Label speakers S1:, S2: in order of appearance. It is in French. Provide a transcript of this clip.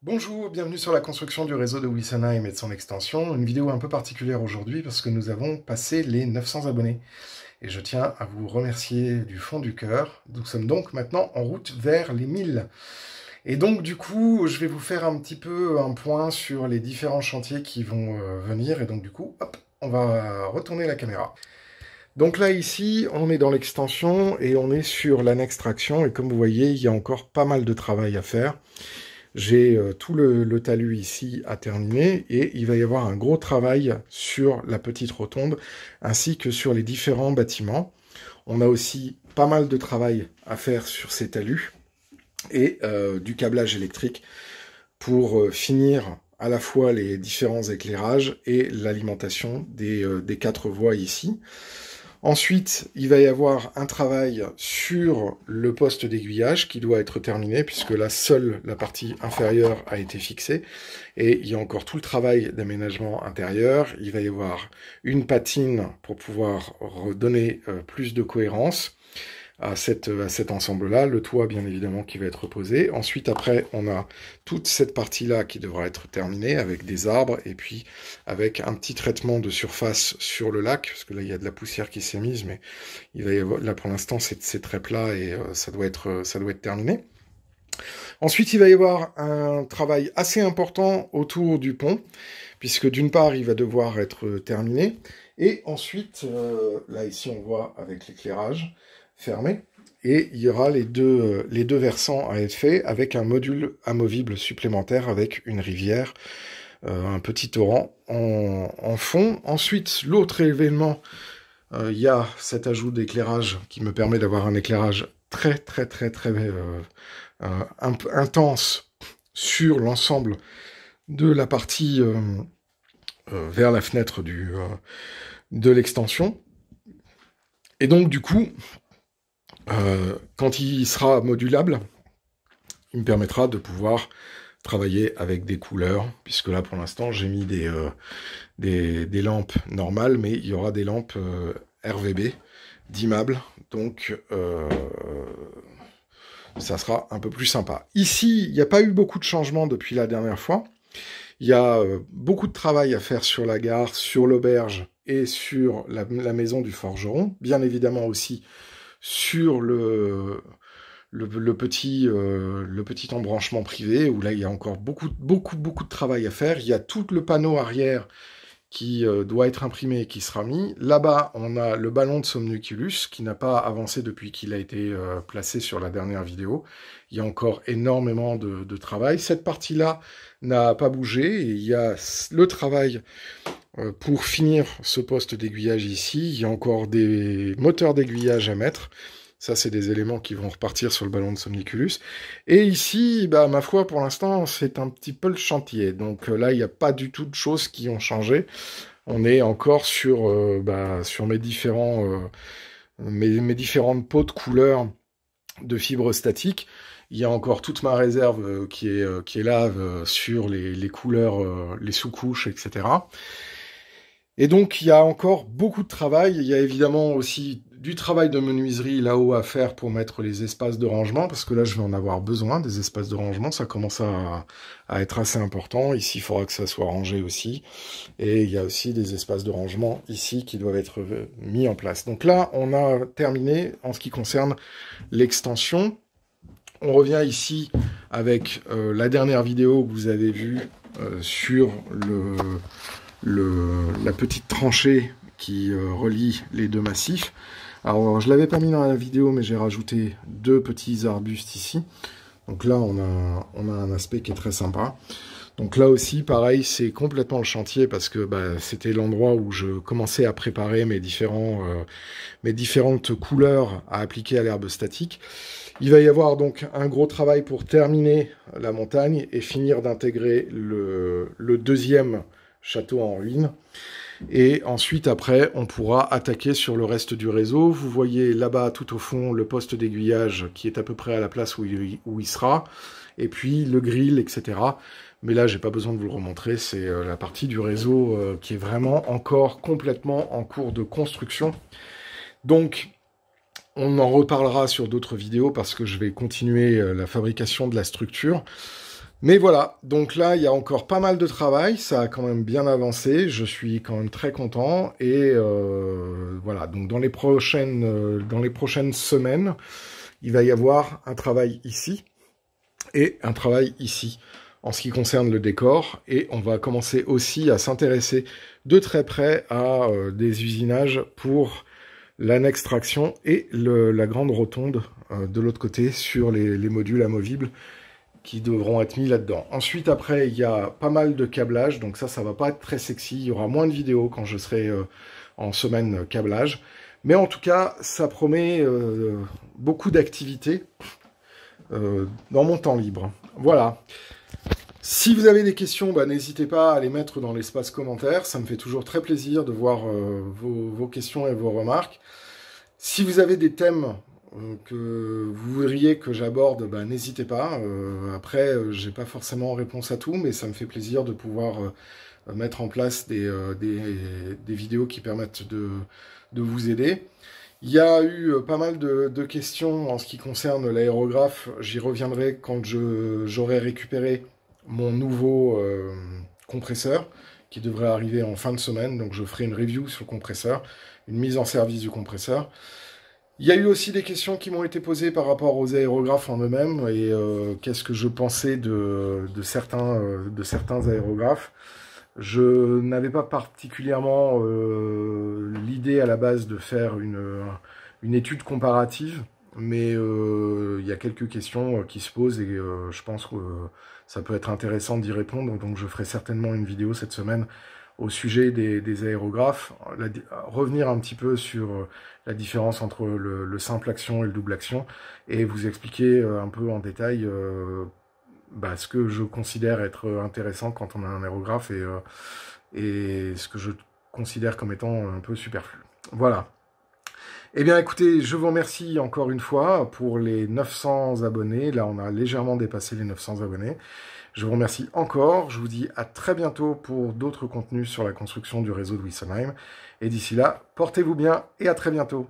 S1: Bonjour, bienvenue sur la construction du réseau de Wissonheim et de son extension. Une vidéo un peu particulière aujourd'hui parce que nous avons passé les 900 abonnés. Et je tiens à vous remercier du fond du cœur. Nous sommes donc maintenant en route vers les 1000. Et donc du coup, je vais vous faire un petit peu un point sur les différents chantiers qui vont venir. Et donc du coup, hop, on va retourner la caméra. Donc là, ici, on est dans l'extension et on est sur l'annexe traction. Et comme vous voyez, il y a encore pas mal de travail à faire. J'ai tout le talus ici à terminer et il va y avoir un gros travail sur la petite rotonde ainsi que sur les différents bâtiments. On a aussi pas mal de travail à faire sur ces talus et du câblage électrique pour finir à la fois les différents éclairages et l'alimentation des 4 voies ici. Ensuite, il va y avoir un travail sur le poste d'aiguillage qui doit être terminé, puisque là, seule la partie inférieure a été fixée. Et il y a encore tout le travail d'aménagement intérieur. Il va y avoir une patine pour pouvoir redonner plus de cohérence à cet ensemble-là, le toit bien évidemment qui va être posé. Ensuite, après, on a toute cette partie-là qui devra être terminée avec des arbres et puis avec un petit traitement de surface sur le lac, parce que là, il y a de la poussière qui s'est mise, mais il va y avoir, là, pour l'instant, c'est très plat et ça doit être terminé. Ensuite, il va y avoir un travail assez important autour du pont, puisque d'une part, il va devoir être terminé, et ensuite, là, ici, on voit avec l'éclairage, fermé, et il y aura les deux versants à être faits avec un module amovible supplémentaire avec une rivière, un petit torrent en fond. Ensuite, l'autre événement, il y a cet ajout d'éclairage qui me permet d'avoir un éclairage très intense sur l'ensemble de la partie vers la fenêtre de l'extension. Et donc, du coup, quand il sera modulable, il me permettra de pouvoir travailler avec des couleurs, puisque là, pour l'instant, j'ai mis des lampes normales, mais il y aura des lampes RVB, dimmables, donc ça sera un peu plus sympa. Ici, il n'y a pas eu beaucoup de changements depuis la dernière fois. Il y a beaucoup de travail à faire sur la gare, sur l'auberge et sur la maison du forgeron, bien évidemment aussi sur le petit embranchement privé, où là, il y a encore beaucoup de travail à faire. Il y a tout le panneau arrière qui doit être imprimé et qui sera mis. Là-bas, on a le ballon de Somnuculus, qui n'a pas avancé depuis qu'il a été placé sur la dernière vidéo. Il y a encore énormément de travail. Cette partie-là n'a pas bougé, et il y a le travail pour finir ce poste d'aiguillage ici. Il y a encore des moteurs d'aiguillage à mettre. Ça, c'est des éléments qui vont repartir sur le ballon de Somniculus. Et ici, bah, ma foi, pour l'instant, c'est un petit peu le chantier. Donc là, il n'y a pas du tout de choses qui ont changé. On est encore sur mes différentes pots de couleurs de fibres statiques. Il y a encore toute ma réserve qui est là sur les couleurs, les sous-couches, etc. Et donc, il y a encore beaucoup de travail. Il y a évidemment aussi du travail de menuiserie là-haut à faire pour mettre les espaces de rangement, parce que là, je vais en avoir besoin, des espaces de rangement. Ça commence à être assez important. Ici, il faudra que ça soit rangé aussi. Et il y a aussi des espaces de rangement ici qui doivent être mis en place. Donc là, on a terminé en ce qui concerne l'extension. On revient ici avec la dernière vidéo que vous avez vue sur la petite tranchée qui relie les deux massifs. Alors, je l'avais pas mis dans la vidéo, mais j'ai rajouté 2 petits arbustes ici. Donc là, on a un aspect qui est très sympa. Donc là aussi, pareil, c'est complètement le chantier parce que c'était l'endroit où je commençais à préparer mes différentes couleurs à appliquer à l'herbe statique. Il va y avoir donc un gros travail pour terminer la montagne et finir d'intégrer le deuxième château en ruine. Et ensuite, après, on pourra attaquer sur le reste du réseau. Vous voyez là-bas, tout au fond, le poste d'aiguillage qui est à peu près à la place où il sera. Et puis, le grill, etc. Mais là, j'ai pas besoin de vous le remontrer. C'est la partie du réseau qui est vraiment encore complètement en cours de construction. Donc, on en reparlera sur d'autres vidéos parce que je vais continuer la fabrication de la structure. Mais voilà, donc là, il y a encore pas mal de travail, ça a quand même bien avancé, je suis quand même très content, et voilà, donc dans les prochaines semaines, il va y avoir un travail ici, et un travail ici, en ce qui concerne le décor, et on va commencer aussi à s'intéresser de très près à des usinages pour l'annexe traction et la grande rotonde de l'autre côté sur les modules amovibles qui devront être mis là-dedans. Ensuite, après, il y a pas mal de câblage, donc ça va pas être très sexy, il y aura moins de vidéos quand je serai en semaine câblage, mais en tout cas, ça promet beaucoup d'activités dans mon temps libre. Voilà. Si vous avez des questions, bah, n'hésitez pas à les mettre dans l'espace commentaire. Ça me fait toujours très plaisir de voir vos questions et vos remarques. Si vous avez des thèmes que vous voudriez que j'aborde, bah, n'hésitez pas. Après, j'ai pas forcément réponse à tout, mais ça me fait plaisir de pouvoir mettre en place des vidéos qui permettent de vous aider. Il y a eu pas mal de questions en ce qui concerne l'aérographe. J'y reviendrai quand j'aurai récupéré mon nouveau compresseur qui devrait arriver en fin de semaine. Donc je ferai une review sur le compresseur, une mise en service du compresseur. Il y a eu aussi des questions qui m'ont été posées par rapport aux aérographes en eux-mêmes et qu'est-ce que je pensais de certains aérographes. Je n'avais pas particulièrement l'idée à la base de faire une étude comparative, mais il y a quelques questions qui se posent et je pense que ça peut être intéressant d'y répondre. Donc je ferai certainement une vidéo cette semaine au sujet des aérographes, revenir un petit peu sur la différence entre le simple action et le double action, et vous expliquer un peu en détail ce que je considère être intéressant quand on a un aérographe et ce que je considère comme étant un peu superflu. Voilà. Eh bien écoutez, je vous remercie encore une fois pour les 900 abonnés. Là, on a légèrement dépassé les 900 abonnés. Je vous remercie encore. Je vous dis à très bientôt pour d'autres contenus sur la construction du réseau de Wessenheim. Et d'ici là, portez-vous bien et à très bientôt.